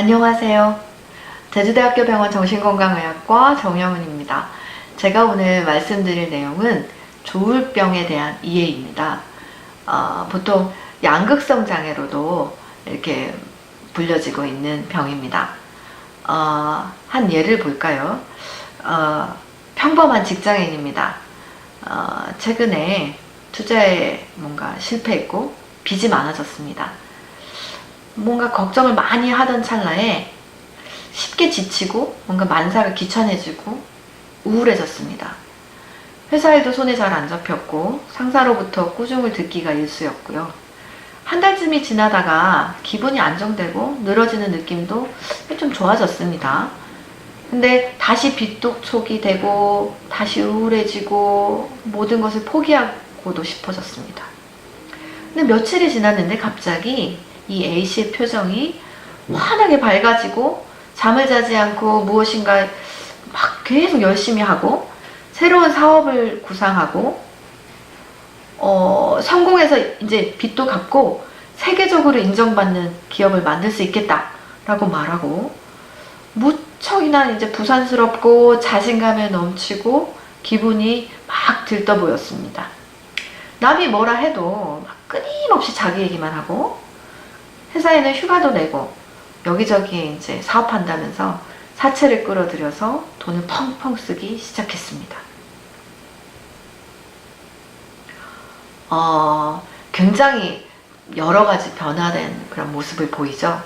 안녕하세요. 제주대학교 병원 정신건강의학과 정영은입니다. 제가 오늘 말씀드릴 내용은 조울병에 대한 이해입니다. 보통 양극성 장애로도 이렇게 불려지고 있는 병입니다. 한 예를 볼까요? 평범한 직장인입니다. 최근에 투자에 뭔가 실패했고 빚이 많아졌습니다. 뭔가 걱정을 많이 하던 찰나에 쉽게 지치고 뭔가 만사가 귀찮아지고 우울해졌습니다. 회사 일도 손에 잘 안 잡혔고 상사로부터 꾸중을 듣기가 일쑤였고요. 한 달쯤이 지나다가 기분이 안정되고 늘어지는 느낌도 좀 좋아졌습니다. 근데 다시 빚독촉이 되고 다시 우울해지고 모든 것을 포기하고도 싶어졌습니다. 근데 며칠이 지났는데 갑자기 이 A씨의 표정이 환하게 밝아지고 잠을 자지 않고 무엇인가 막 계속 열심히 하고 새로운 사업을 구상하고 성공해서 이제 빚도 갚고 세계적으로 인정받는 기업을 만들 수 있겠다라고 말하고 무척이나 이제 부산스럽고 자신감에 넘치고 기분이 막 들떠 보였습니다. 남이 뭐라 해도 막 끊임없이 자기 얘기만 하고 회사에는 휴가도 내고 여기저기 이제 사업한다면서 사채를 끌어들여서 돈을 펑펑 쓰기 시작했습니다. 굉장히 여러 가지 변화된 그런 모습을 보이죠.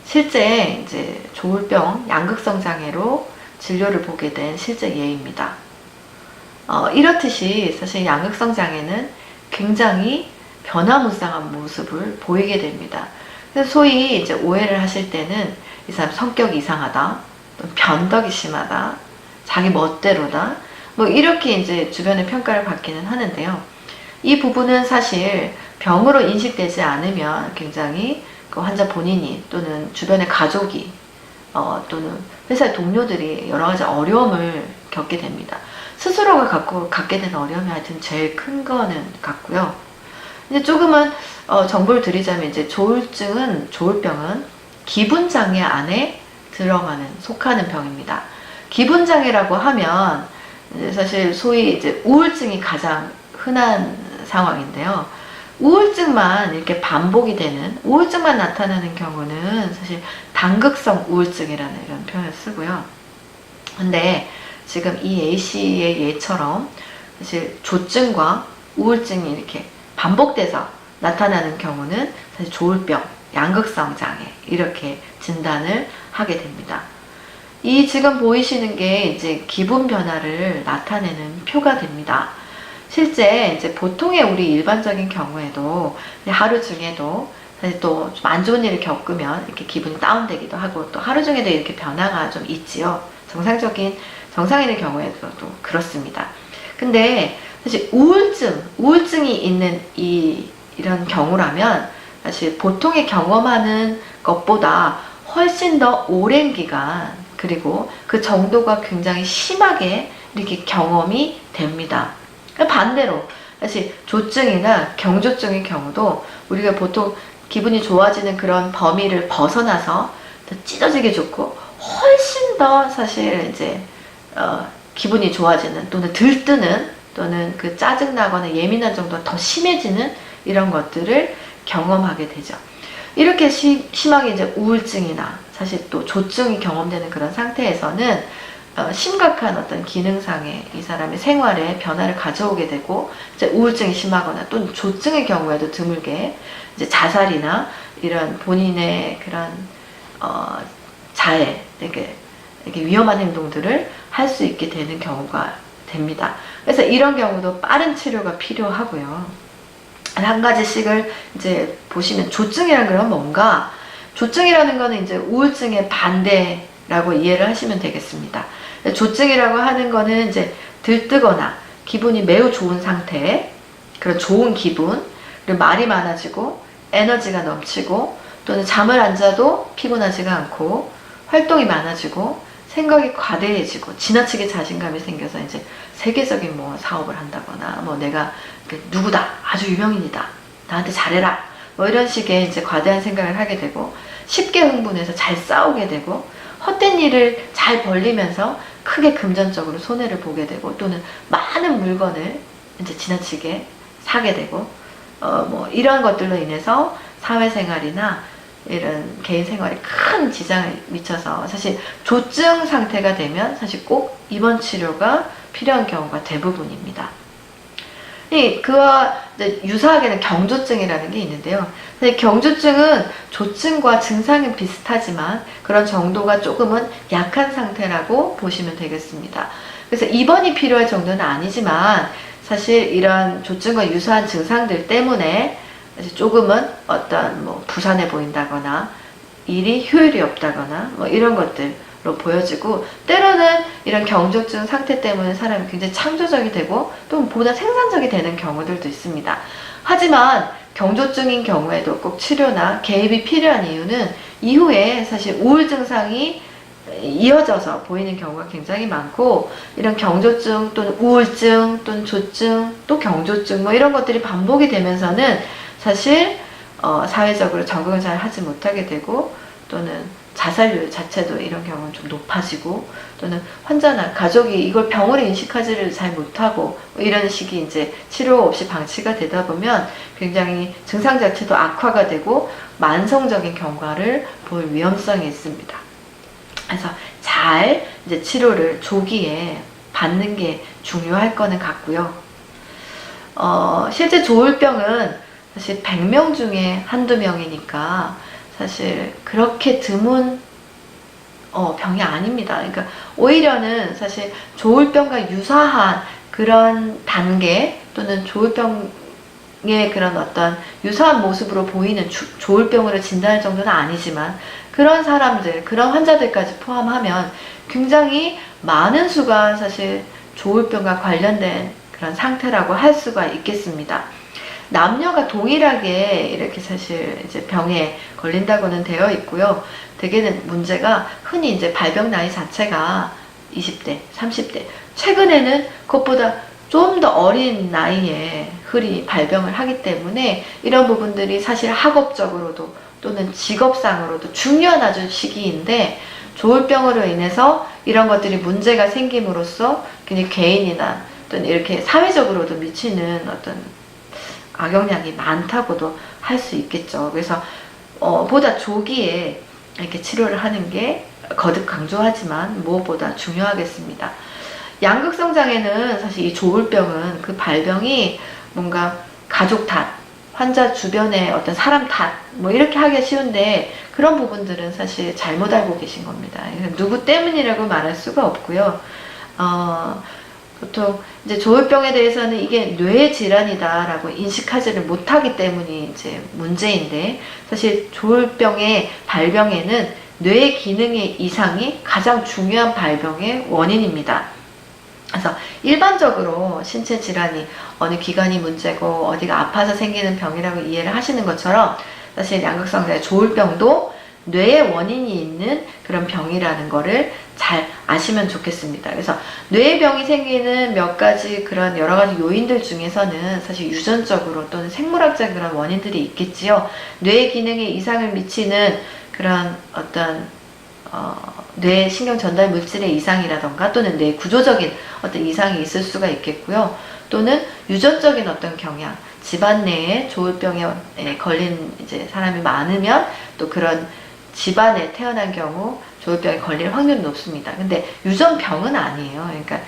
실제 이제 조울병 양극성 장애로 진료를 보게 된 실제 예입니다. 이렇듯이 사실 양극성 장애는 굉장히 변화무쌍한 모습을 보이게 됩니다. 그래서 소위 이제 오해를 하실 때는 이 사람 성격이 이상하다, 또 변덕이 심하다, 자기 멋대로다, 뭐 이렇게 이제 주변의 평가를 받기는 하는데요. 이 부분은 사실 병으로 인식되지 않으면 굉장히 그 환자 본인이 또는 주변의 가족이 또는 회사의 동료들이 여러 가지 어려움을 겪게 됩니다. 스스로가 갖게 되는 어려움이 하여튼 제일 큰 거는 같고요. 이제 조금은 정보를 드리자면 이제 조울병은 기분장애 안에 속하는 병입니다. 기분장애라고 하면 이제 사실 소위 이제 우울증이 가장 흔한 상황인데요. 우울증만 이렇게 반복이 되는, 우울증만 나타나는 경우는 사실 단극성 우울증이라는 이런 표현을 쓰고요. 근데 지금 이 A씨의 예처럼 사실 조증과 우울증이 이렇게 반복돼서 나타나는 경우는 사실 조울병, 양극성 장애 이렇게 진단을 하게 됩니다. 이 지금 보이시는 게 이제 기분 변화를 나타내는 표가 됩니다. 실제 이제 보통의 우리 일반적인 경우에도 하루 중에도 사실 또 좀 안 좋은 일을 겪으면 이렇게 기분이 다운되기도 하고 또 하루 중에도 이렇게 변화가 좀 있지요. 정상인의 경우에도 그렇습니다. 근데 사실 우울증이 있는 이런 경우라면 사실 보통의 경험하는 것보다 훨씬 더 오랜 기간 그리고 그 정도가 굉장히 심하게 이렇게 경험이 됩니다. 반대로 사실 조증이나 경조증의 경우도 우리가 보통 기분이 좋아지는 그런 범위를 벗어나서 더 찢어지게 좋고 훨씬 더 사실 이제 기분이 좋아지는 또는 들뜨는 또는 그 짜증나거나 예민한 정도가 더 심해지는 이런 것들을 경험하게 되죠. 이렇게 심하게 이제 우울증이나 사실 또 조증이 경험되는 그런 상태에서는 심각한 어떤 기능상의 이 사람의 생활에 변화를 가져오게 되고 이제 우울증이 심하거나 또는 조증의 경우에도 드물게 이제 자살이나 이런 본인의 그런 자해 이렇게 위험한 행동들을 할 수 있게 되는 경우가 됩니다. 그래서 이런 경우도 빠른 치료가 필요하고요. 한 가지씩을 이제 보시면 조증이라는 건 뭔가? 조증이라는 거는 이제 우울증의 반대라고 이해를 하시면 되겠습니다. 조증이라고 하는 거는 이제 들뜨거나 기분이 매우 좋은 상태, 그런 좋은 기분, 그리고 말이 많아지고 에너지가 넘치고 또는 잠을 안 자도 피곤하지가 않고 활동이 많아지고 생각이 과대해지고 지나치게 자신감이 생겨서 이제 세계적인 뭐 사업을 한다거나 뭐 내가 누구다 아주 유명인이다 나한테 잘해라 뭐 이런 식의 이제 과대한 생각을 하게 되고 쉽게 흥분해서 잘 싸우게 되고, 헛된 일을 잘 벌리면서 크게 금전적으로 손해를 보게 되고, 또는 많은 물건을 이제 지나치게 사게 되고, 뭐 이런 것들로 인해서 사회생활이나 이런 개인 생활에 큰 지장을 미쳐서, 사실 조증 상태가 되면 사실 꼭 입원 치료가 필요한 경우가 대부분입니다. 그와 유사하게는 경조증이라는 게 있는데요. 경조증은 조증과 증상은 비슷하지만 그런 정도가 조금은 약한 상태라고 보시면 되겠습니다. 그래서 입원이 필요할 정도는 아니지만, 사실 이런 조증과 유사한 증상들 때문에 조금은 어떤 뭐 부산해 보인다거나 일이 효율이 없다거나 뭐 이런 것들로 보여지고, 때로는 이런 경조증 상태 때문에 사람이 굉장히 창조적이 되고 또 보다 생산적이 되는 경우들도 있습니다. 하지만 경조증인 경우에도 꼭 치료나 개입이 필요한 이유는 이후에 사실 우울 증상이 이어져서 보이는 경우가 굉장히 많고, 이런 경조증 또는 우울증 또는 조증 또 경조증 뭐 이런 것들이 반복이 되면서는 사실 사회적으로 적응을 잘 하지 못하게 되고, 또는 자살률 자체도 이런 경우는 좀 높아지고, 또는 환자나 가족이 이걸 병으로 인식하지를 잘 못하고 뭐 이런 식이 이제 치료 없이 방치가 되다 보면 굉장히 증상 자체도 악화가 되고 만성적인 경과를 볼 위험성이 있습니다. 그래서 잘 이제 치료를 조기에 받는 게 중요할 거는 같고요. 실제 조울병은 사실 100명 중에 한두 명이니까 사실 그렇게 드문 병이 아닙니다. 그러니까 오히려는 사실 조울병과 유사한 그런 단계 또는 조울병의 그런 어떤 유사한 모습으로 보이는 조울병으로 진단할 정도는 아니지만, 그런 사람들, 그런 환자들까지 포함하면 굉장히 많은 수가 사실 조울병과 관련된 그런 상태라고 할 수가 있겠습니다. 남녀가 동일하게 이렇게 사실 이제 병에 걸린다고는 되어 있고요. 대개는 문제가 흔히 이제 발병 나이 자체가 20대, 30대, 최근에는 그것보다 좀 더 어린 나이에 흔히 발병을 하기 때문에 이런 부분들이 사실 학업적으로도 또는 직업상으로도 중요한 아주 시기인데, 조울병으로 인해서 이런 것들이 문제가 생김으로써 그냥 개인이나 또는 이렇게 사회적으로도 미치는 어떤 악영향이 많다고도 할 수 있겠죠. 그래서 보다 조기에 이렇게 치료를 하는 게 거듭 강조하지만 무엇보다 중요하겠습니다. 양극성 장애는 사실 이 조울병은 그 발병이 뭔가 가족 탓, 환자 주변의 어떤 사람 탓, 뭐 이렇게 하기가 쉬운데, 그런 부분들은 사실 잘못 알고 계신 겁니다. 누구 때문이라고 말할 수가 없고요. 보통 이제 조울병에 대해서는 이게 뇌 질환이다라고 인식하지를 못하기 때문이 이제 문제인데, 사실 조울병의 발병에는 뇌 기능의 이상이 가장 중요한 발병의 원인입니다. 그래서 일반적으로 신체 질환이 어느 기관이 문제고 어디가 아파서 생기는 병이라고 이해를 하시는 것처럼, 사실 양극성장애 조울병도 뇌의 원인이 있는 그런 병이라는 거를 잘 아시면 좋겠습니다. 그래서 뇌병이 생기는 몇 가지 그런 여러 가지 요인들 중에서는 사실 유전적으로 또는 생물학적 그런 원인들이 있겠지요. 뇌 기능에 이상을 미치는 그런 어떤 뇌 신경 전달 물질의 이상이라던가 또는 뇌 구조적인 어떤 이상이 있을 수가 있겠고요. 또는 유전적인 어떤 경향, 집안 내에 조울병에 걸린 이제 사람이 많으면 또 그런 집안에 태어난 경우 조울병에 걸릴 확률이 높습니다. 근데 유전병은 아니에요. 그러니까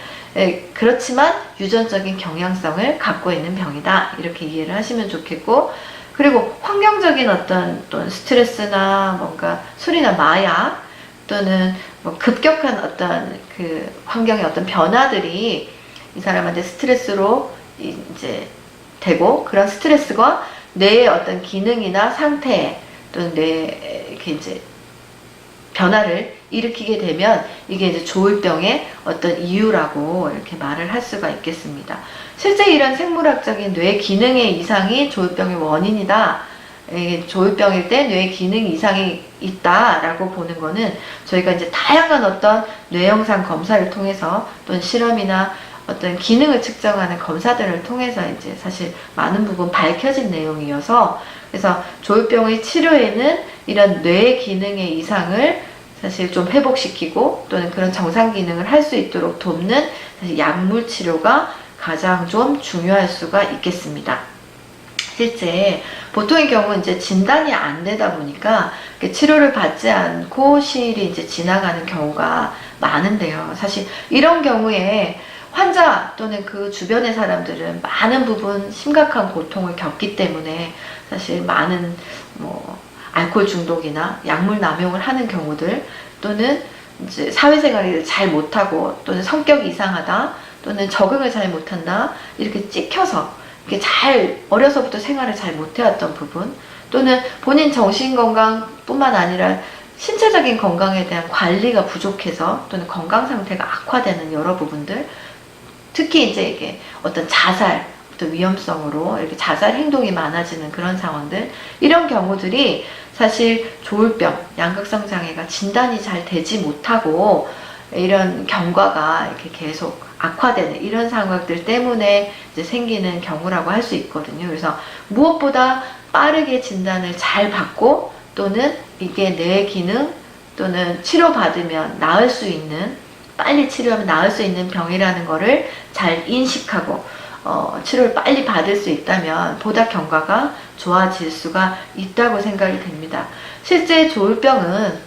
그렇지만 유전적인 경향성을 갖고 있는 병이다, 이렇게 이해를 하시면 좋겠고, 그리고 환경적인 어떤 또 스트레스나 뭔가 술이나 마약 또는 뭐 급격한 어떤 그 환경의 어떤 변화들이 이 사람한테 스트레스로 이제 되고, 그런 스트레스가 뇌의 어떤 기능이나 상태 또는 뇌에 이렇게 이제 변화를 일으키게 되면 이게 이제 조울병의 어떤 이유라고 이렇게 말을 할 수가 있겠습니다. 실제 이런 생물학적인 뇌 기능의 이상이 조울병의 원인이다, 조울병일 때 뇌 기능 이상이 있다라고 보는 거는 저희가 이제 다양한 어떤 뇌 영상 검사를 통해서 또는 실험이나 어떤 기능을 측정하는 검사들을 통해서 이제 사실 많은 부분 밝혀진 내용이어서, 그래서 조울병의 치료에는 이런 뇌 기능의 이상을 사실 좀 회복시키고 또는 그런 정상 기능을 할 수 있도록 돕는 사실 약물 치료가 가장 좀 중요할 수가 있겠습니다. 실제 보통의 경우는 이제 진단이 안 되다 보니까 치료를 받지 않고 시일이 이제 지나가는 경우가 많은데요. 사실 이런 경우에 환자 또는 그 주변의 사람들은 많은 부분 심각한 고통을 겪기 때문에 사실 많은 알코올 중독이나 약물 남용을 하는 경우들, 또는 이제 사회생활을 잘 못하고 또는 성격이 이상하다 또는 적응을 잘 못한다 이렇게 찍혀서 이렇게 잘 어려서부터 생활을 잘 못해왔던 부분, 또는 본인 정신건강뿐만 아니라 신체적인 건강에 대한 관리가 부족해서 또는 건강 상태가 악화되는 여러 부분들, 특히 이제 이게 어떤 자살, 어떤 위험성으로 이렇게 자살 행동이 많아지는 그런 상황들, 이런 경우들이 사실 조울병, 양극성 장애가 진단이 잘 되지 못하고 이런 경과가 이렇게 계속 악화되는 이런 상황들 때문에 이제 생기는 경우라고 할 수 있거든요. 그래서 무엇보다 빠르게 진단을 잘 받고, 또는 이게 뇌 기능 또는 치료받으면 나을 수 있는, 빨리 치료하면 나을 수 있는 병이라는 거를 잘 인식하고 치료를 빨리 받을 수 있다면 보다 경과가 좋아질 수가 있다고 생각이 됩니다. 실제 조울병은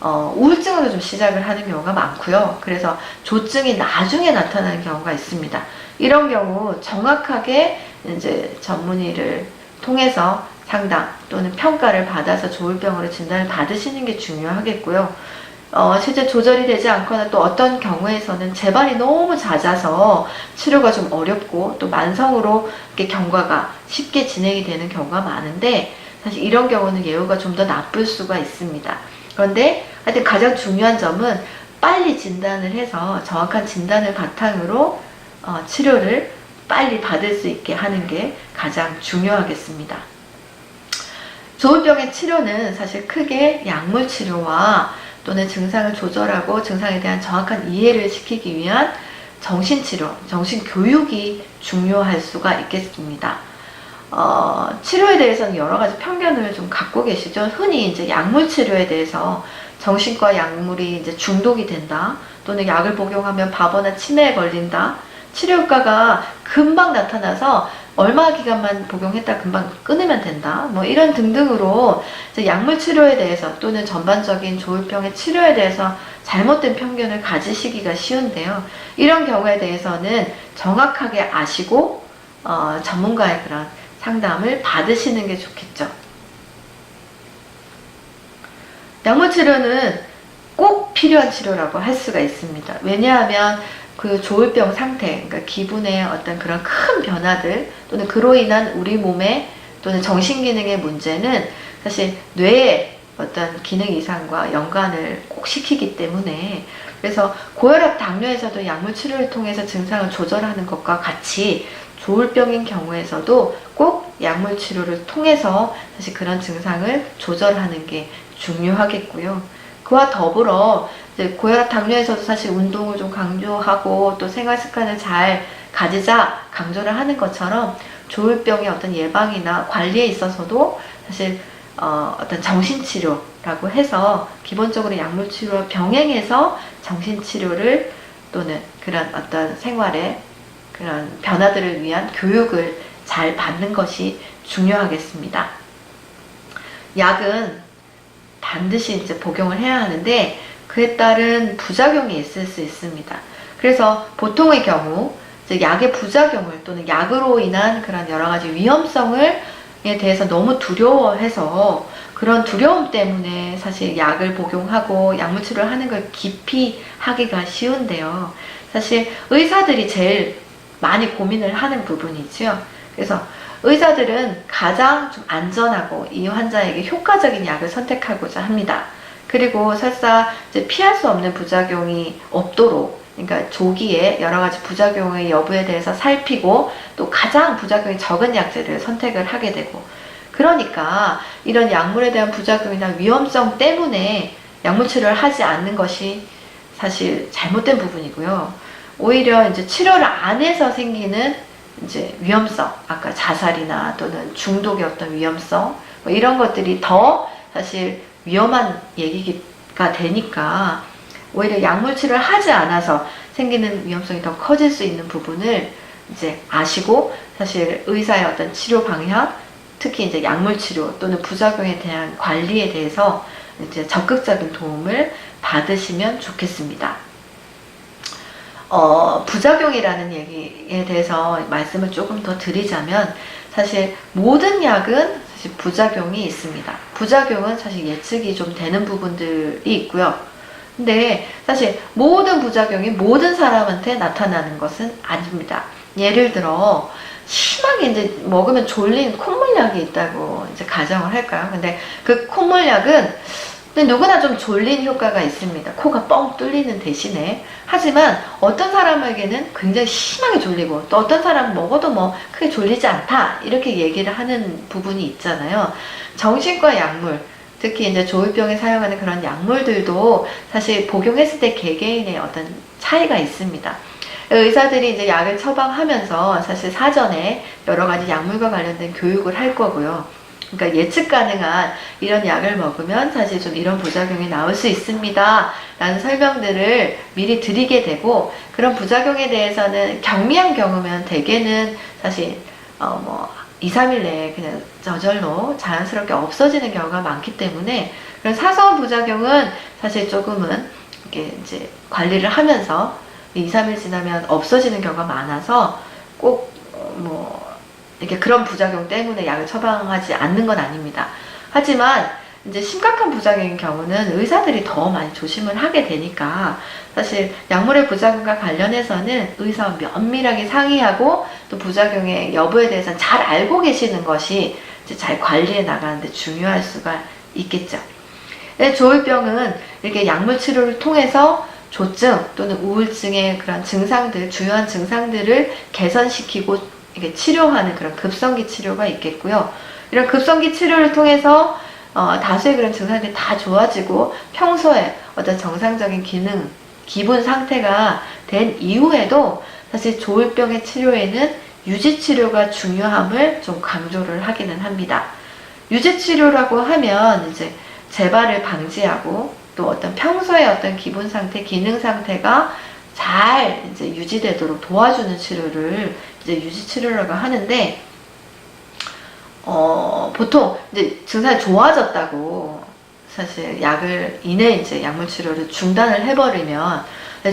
우울증으로 좀 시작을 하는 경우가 많고요. 그래서 조증이 나중에 나타나는 경우가 있습니다. 이런 경우 정확하게 이제 전문의를 통해서 상담 또는 평가를 받아서 조울병으로 진단을 받으시는 게 중요하겠고요. 실제 조절이 되지 않거나 또 어떤 경우에서는 재발이 너무 잦아서 치료가 좀 어렵고 또 만성으로 이렇게 경과가 쉽게 진행이 되는 경우가 많은데, 사실 이런 경우는 예후가 좀 더 나쁠 수가 있습니다. 그런데 하여튼 가장 중요한 점은 빨리 진단을 해서 정확한 진단을 바탕으로 치료를 빨리 받을 수 있게 하는 게 가장 중요하겠습니다. 조울병의 치료는 사실 크게 약물 치료와 또는 증상을 조절하고 증상에 대한 정확한 이해를 시키기 위한 정신치료, 정신교육이 중요할 수가 있겠습니다. 치료에 대해서는 여러 가지 편견을 좀 갖고 계시죠. 흔히 이제 약물 치료에 대해서 정신과 약물이 이제 중독이 된다, 또는 약을 복용하면 바보나 치매에 걸린다, 치료 효과가 금방 나타나서 얼마 기간만 복용했다 금방 끊으면 된다, 이런 등등으로 약물 치료에 대해서 또는 전반적인 조울병의 치료에 대해서 잘못된 편견을 가지시기가 쉬운데요. 이런 경우에 대해서는 정확하게 아시고 전문가의 그런 상담을 받으시는 게 좋겠죠. 약물 치료는 꼭 필요한 치료라고 할 수가 있습니다. 왜냐하면 그 조울병 상태, 그러니까 기분의 어떤 그런 큰 변화들 또는 그로 인한 우리 몸의 또는 정신기능의 문제는 사실 뇌의 어떤 기능 이상과 연관을 꼭 시키기 때문에, 그래서 고혈압, 당뇨에서도 약물 치료를 통해서 증상을 조절하는 것과 같이 조울병인 경우에서도 꼭 약물 치료를 통해서 사실 그런 증상을 조절하는 게 중요하겠고요. 그와 더불어 이제 고혈압, 당뇨에서도 사실 운동을 좀 강조하고 또 생활 습관을 잘 가지자 강조를 하는 것처럼 조울병의 어떤 예방이나 관리에 있어서도 사실 어떤 정신치료라고 해서 기본적으로 약물치료와 병행해서 정신치료를 또는 그런 어떤 생활의 그런 변화들을 위한 교육을 잘 받는 것이 중요하겠습니다. 약은 반드시 이제 복용을 해야 하는데 그에 따른 부작용이 있을 수 있습니다. 그래서 보통의 경우 이제 약의 부작용을 또는 약으로 인한 그런 여러 가지 위험성을 대해서 너무 두려워해서 그런 두려움 때문에 사실 약을 복용하고 약물 치료를 하는 걸 기피 하기가 쉬운데요. 사실 의사들이 제일 많이 고민을 하는 부분이죠. 그래서 의사들은 가장 좀 안전하고 이 환자에게 효과적인 약을 선택하고자 합니다. 그리고 설사 이제 피할 수 없는 부작용이 없도록, 그러니까 조기에 여러 가지 부작용의 여부에 대해서 살피고 또 가장 부작용이 적은 약제를 선택을 하게 되고, 그러니까 이런 약물에 대한 부작용이나 위험성 때문에 약물 치료를 하지 않는 것이 사실 잘못된 부분이고요. 오히려 이제 치료를 안 해서 생기는 이제 위험성, 아까 자살이나 또는 중독의 어떤 위험성, 뭐 이런 것들이 더 사실 위험한 얘기가 되니까 오히려 약물 치료를 하지 않아서 생기는 위험성이 더 커질 수 있는 부분을 이제 아시고 사실 의사의 어떤 치료 방향, 특히 이제 약물 치료 또는 부작용에 대한 관리에 대해서 이제 적극적인 도움을 받으시면 좋겠습니다. 부작용이라는 얘기에 대해서 말씀을 조금 더 드리자면 사실 모든 약은 사실 부작용이 있습니다. 부작용은 사실 예측이 좀 되는 부분들이 있고요. 근데 사실 모든 부작용이 모든 사람한테 나타나는 것은 아닙니다. 예를 들어 심하게 이제 먹으면 졸린 콧물약이 있다고 이제 가정을 할까요? 근데 그 콧물약은 누구나 좀 졸린 효과가 있습니다. 코가 뻥 뚫리는 대신에. 하지만 어떤 사람에게는 굉장히 심하게 졸리고 또 어떤 사람은 먹어도 뭐 크게 졸리지 않다 이렇게 얘기를 하는 부분이 있잖아요. 정신과 약물, 특히 이제 조울병에 사용하는 그런 약물들도 사실 복용했을 때 개개인의 어떤 차이가 있습니다. 의사들이 이제 약을 처방하면서 사실 사전에 여러 가지 약물과 관련된 교육을 할 거고요. 그러니까 예측 가능한 이런 약을 먹으면 사실 좀 이런 부작용이 나올 수 있습니다 라는 설명들을 미리 드리게 되고, 그런 부작용에 대해서는 경미한 경우면 대개는 사실 뭐 2, 3일 내에 그냥 저절로 자연스럽게 없어지는 경우가 많기 때문에 그런 사소한 부작용은 사실 조금은 이렇게 이제 관리를 하면서 2, 3일 지나면 없어지는 경우가 많아서 꼭 뭐 이렇게 그런 부작용 때문에 약을 처방하지 않는 건 아닙니다. 하지만 이제 심각한 부작용인 경우는 의사들이 더 많이 조심을 하게 되니까 사실 약물의 부작용과 관련해서는 의사와 면밀하게 상의하고 또 부작용의 여부에 대해서는 잘 알고 계시는 것이 이제 잘 관리해 나가는데 중요할 수가 있겠죠. 조울병은 이렇게 약물 치료를 통해서 조증 또는 우울증의 그런 증상들, 주요한 증상들을 개선시키고 이게 치료하는 그런 급성기 치료가 있겠고요. 이런 급성기 치료를 통해서 다수의 그런 증상들이 다 좋아지고 평소에 어떤 정상적인 기능, 기분 상태가 된 이후에도 사실 조울병의 치료에는 유지치료가 중요함을 좀 강조를 하기는 합니다. 유지치료라고 하면 이제 재발을 방지하고 또 어떤 평소의 어떤 기분 상태, 기능 상태가 잘 이제 유지되도록 도와주는 치료를 이제 유지치료라고 하는데, 보통 이제 증상이 좋아졌다고 사실 약을 이내 이제 약물 치료를 중단을 해버리면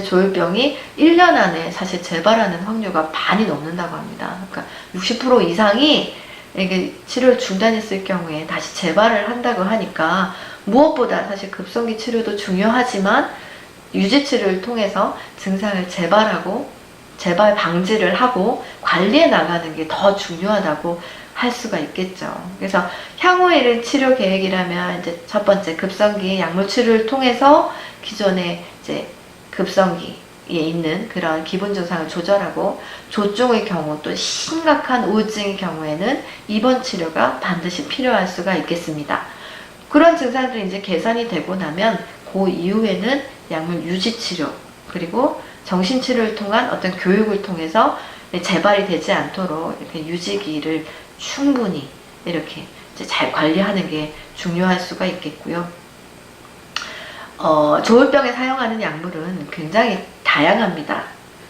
조울병이 1년 안에 사실 재발하는 확률가 반이 넘는다고 합니다. 그러니까 60% 이상이 이게 치료를 중단했을 경우에 다시 재발을 한다고 하니까 무엇보다 사실 급성기 치료도 중요하지만 유지치료를 통해서 증상을 재발하고 재발 방지를 하고 관리해 나가는 게 더 중요하다고 할 수가 있겠죠. 그래서 향후에 이른 치료 계획이라면 이제 첫 번째 급성기 약물 치료를 통해서 기존의 이제 급성기에 있는 그런 기분 증상을 조절하고, 조증의 경우 또 심각한 우울증의 경우에는 입원 치료가 반드시 필요할 수가 있겠습니다. 그런 증상들이 이제 개선이 되고 나면 그 이후에는 약물 유지 치료 그리고 정신치료를 통한 어떤 교육을 통해서 재발이 되지 않도록 이렇게 유지기를 충분히 이렇게 이제 잘 관리하는 게 중요할 수가 있겠고요. 조울병에 사용하는 약물은 굉장히 다양합니다.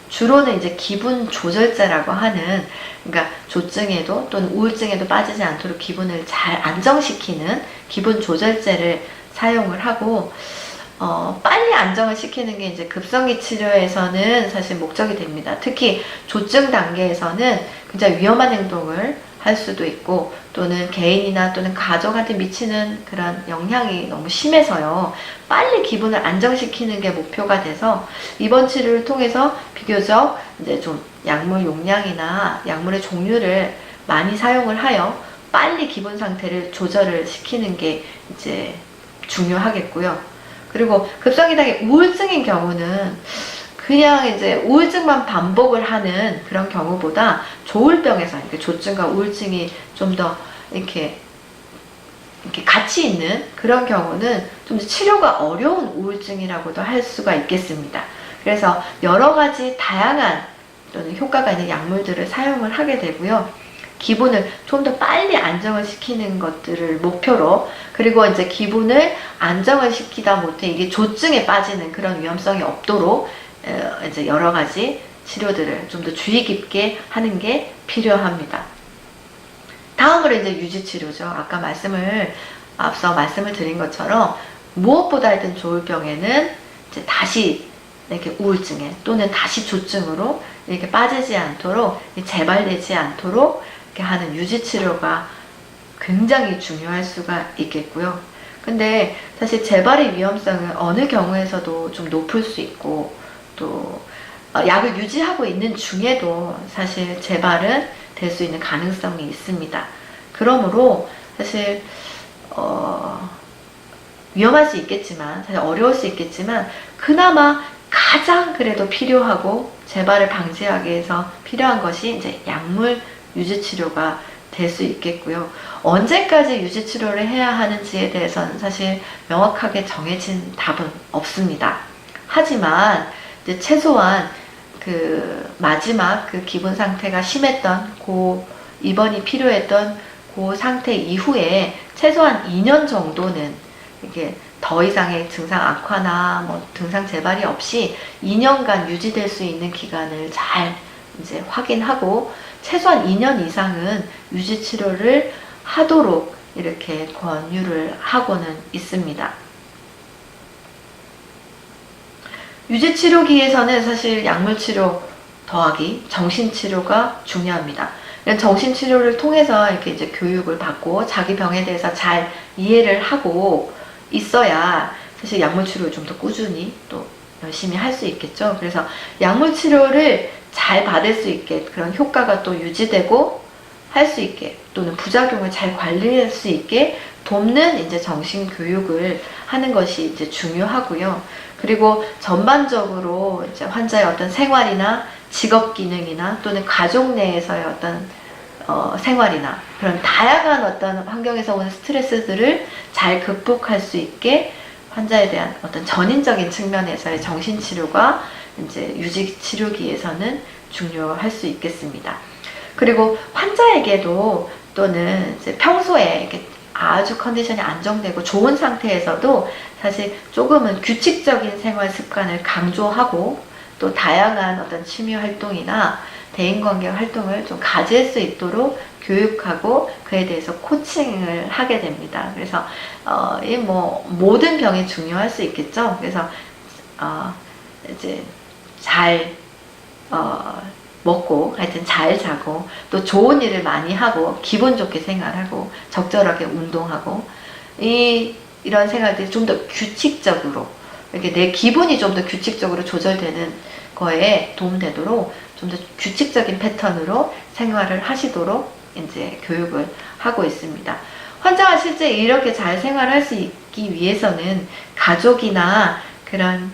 주로는 이제 기분 조절제라고 하는, 그러니까 조증에도 또는 우울증에도 빠지지 않도록 기분을 잘 안정시키는 기분 조절제를 사용을 하고, 빨리 안정을 시키는 게 이제 급성기 치료에서는 사실 목적이 됩니다. 특히 조증 단계에서는 굉장히 위험한 행동을 할 수도 있고 또는 개인이나 또는 가족한테 미치는 그런 영향이 너무 심해서요. 빨리 기분을 안정시키는 게 목표가 돼서 입원 치료를 통해서 비교적 이제 좀 약물 용량이나 약물의 종류를 많이 사용을 하여 빨리 기분 상태를 조절을 시키는 게 이제 중요하겠고요. 그리고 급성기 단계 우울증인 경우는 그냥 이제 우울증만 반복을 하는 그런 경우보다 조울병에서 이렇게 조증과 우울증이 좀 더 이렇게 같이 있는 그런 경우는 좀 치료가 어려운 우울증이라고도 할 수가 있겠습니다. 그래서 여러 가지 다양한 또는 효과가 있는 약물들을 사용을 하게 되고요. 기분을 좀 더 빨리 안정을 시키는 것들을 목표로, 그리고 이제 기분을 안정을 시키다 못해 이게 조증에 빠지는 그런 위험성이 없도록 이제 여러 가지 치료들을 좀 더 주의 깊게 하는 게 필요합니다. 다음으로 이제 유지치료죠. 아까 앞서 말씀을 드린 것처럼 무엇보다 하여튼 조울병에는 이제 다시 이렇게 우울증에 또는 다시 조증으로 이렇게 빠지지 않도록, 재발되지 않도록 이렇게 하는 유지치료가 굉장히 중요할 수가 있겠고요. 근데 사실 재발의 위험성은 어느 경우에서도 좀 높을 수 있고, 또 약을 유지하고 있는 중에도 사실 재발은 될 수 있는 가능성이 있습니다. 그러므로 사실 위험할 수 있겠지만, 사실 어려울 수 있겠지만, 그나마 가장 그래도 필요하고 재발을 방지하기 위해서 필요한 것이 이제 약물 유지치료가 될 수 있겠고요. 언제까지 유지치료를 해야 하는지에 대해서는 사실 명확하게 정해진 답은 없습니다. 하지만 이제 최소한 그 마지막 그 기분 상태가 심했던 입원이 필요했던 그 상태 이후에 최소한 2년 정도는 이게 더 이상의 증상 악화나 뭐 증상 재발이 없이 2년간 유지될 수 있는 기간을 잘 이제 확인하고 최소한 2년 이상은 유지 치료를 하도록 이렇게 권유를 하고는 있습니다. 유지 치료기에서는 사실 약물 치료 더하기 정신 치료가 중요합니다. 정신 치료를 통해서 이렇게 이제 교육을 받고 자기 병에 대해서 잘 이해를 하고 있어야 사실 약물 치료를 좀 더 꾸준히 또 열심히 할 수 있겠죠. 그래서 약물 치료를 잘 받을 수 있게, 그런 효과가 또 유지되고 할 수 있게, 또는 부작용을 잘 관리할 수 있게 돕는 이제 정신 교육을 하는 것이 이제 중요하고요. 그리고 전반적으로 이제 환자의 어떤 생활이나 직업 기능이나 또는 가족 내에서의 어떤 생활이나 그런 다양한 어떤 환경에서 오는 스트레스들을 잘 극복할 수 있게 환자에 대한 어떤 전인적인 측면에서의 정신치료가 이제 유지치료기에서는 중요할 수 있겠습니다. 그리고 환자에게도 또는 이제 평소에 이렇게 아주 컨디션이 안정되고 좋은 상태에서도 사실 조금은 규칙적인 생활 습관을 강조하고, 또 다양한 어떤 취미 활동이나 대인관계 활동을 좀 가질 수 있도록 교육하고 그에 대해서 코칭을 하게 됩니다. 그래서 이 뭐 모든 병이 중요할 수 있겠죠. 그래서 이제 잘 먹고 하여튼 잘 자고 또 좋은 일을 많이 하고 기분 좋게 생활하고 적절하게 운동하고 이런 생활들이 좀 더 규칙적으로, 이렇게 내 기분이 좀 더 규칙적으로 조절되는 거에 도움되도록 좀 더 규칙적인 패턴으로 생활을 하시도록 이제 교육을 하고 있습니다. 환자가 실제 이렇게 잘 생활할 수 있기 위해서는 가족이나 그런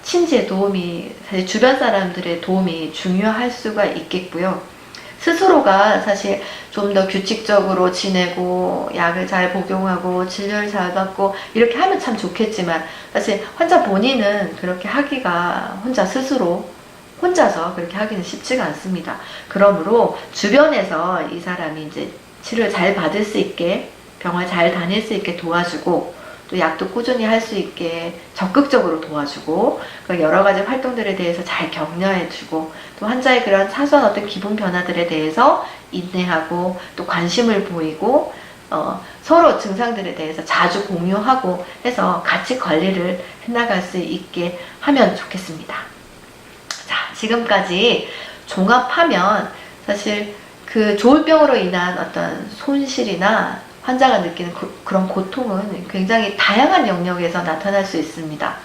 친지의 도움이, 사실 주변 사람들의 도움이 중요할 수가 있겠고요. 스스로가 사실 좀 더 규칙적으로 지내고 약을 잘 복용하고 진료를 잘 받고 이렇게 하면 참 좋겠지만, 사실 환자 본인은 그렇게 하기가 혼자서 그렇게 하기는 쉽지가 않습니다. 그러므로 주변에서 이 사람이 이제 치료를 잘 받을 수 있게, 병을 잘 다닐 수 있게 도와주고, 또 약도 꾸준히 할 수 있게 적극적으로 도와주고, 여러 가지 활동들에 대해서 잘 격려해주고, 또 환자의 그런 사소한 어떤 기분 변화들에 대해서 인내하고 또 관심을 보이고, 서로 증상들에 대해서 자주 공유하고 해서 같이 관리를 해나갈 수 있게 하면 좋겠습니다. 자, 지금까지 종합하면 사실 그 조울병으로 인한 어떤 손실이나 환자가 느끼는 그런 고통은 굉장히 다양한 영역에서 나타날 수 있습니다.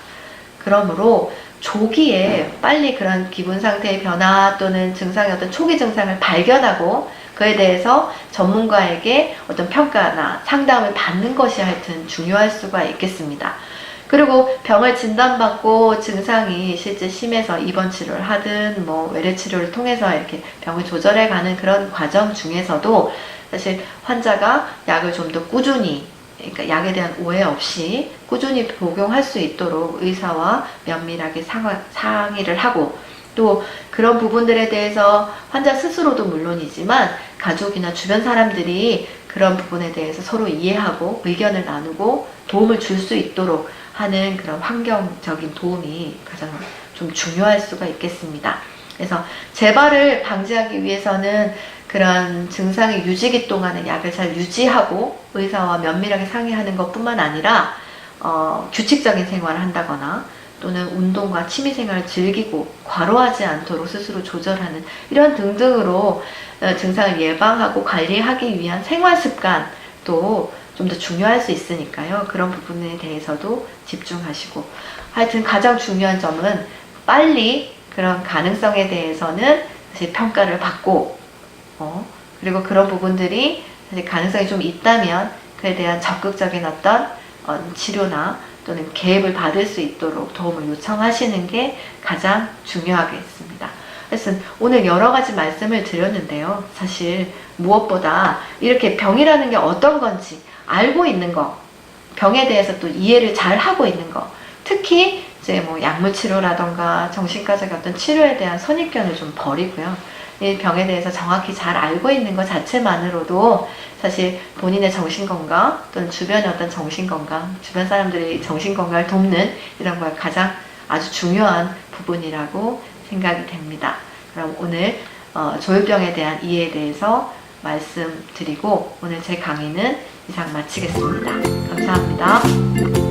그러므로 조기에 빨리 그런 기분 상태의 변화 또는 증상의 어떤 초기 증상을 발견하고 그에 대해서 전문가에게 어떤 평가나 상담을 받는 것이 하여튼 중요할 수가 있겠습니다. 그리고 병을 진단받고 증상이 실제 심해서 입원 치료를 하든 뭐 외래 치료를 통해서 이렇게 병을 조절해 가는 그런 과정 중에서도 사실 환자가 약을 좀 더 꾸준히 그러니까 약에 대한 오해 없이 꾸준히 복용할 수 있도록 의사와 면밀하게 상의를 하고, 또 그런 부분들에 대해서 환자 스스로도 물론이지만 가족이나 주변 사람들이 그런 부분에 대해서 서로 이해하고 의견을 나누고 도움을 줄 수 있도록 하는 그런 환경적인 도움이 가장 좀 중요할 수가 있겠습니다. 그래서 재발을 방지하기 위해서는 그런 증상의 유지기 동안에 약을 잘 유지하고 의사와 면밀하게 상의하는 것뿐만 아니라 규칙적인 생활을 한다거나 또는 운동과 취미생활을 즐기고 과로하지 않도록 스스로 조절하는 이런 등등으로 증상을 예방하고 관리하기 위한 생활습관도 좀 더 중요할 수 있으니까요. 그런 부분에 대해서도 집중하시고, 하여튼 가장 중요한 점은 빨리 그런 가능성에 대해서는 사실 평가를 받고, 그리고 그런 부분들이 사실 가능성이 좀 있다면 그에 대한 적극적인 어떤 치료나 또는 개입을 받을 수 있도록 도움을 요청하시는 게 가장 중요하겠습니다. 그래서 오늘 여러 가지 말씀을 드렸는데요. 사실 무엇보다 이렇게 병이라는 게 어떤 건지 알고 있는 거, 병에 대해서 또 이해를 잘 하고 있는 거, 특히 이제 뭐 약물 치료라던가 정신과적 어떤 치료에 대한 선입견을 좀 버리고요. 이 병에 대해서 정확히 잘 알고 있는 것 자체만으로도 사실 본인의 정신건강 또는 주변의 어떤 정신건강, 주변 사람들의 정신건강을 돕는 이런 걸 가장 아주 중요한 부분이라고 생각이 됩니다. 그럼 오늘 조울병에 대한 이해에 대해서 말씀드리고 오늘 제 강의는 이상 마치겠습니다. 감사합니다.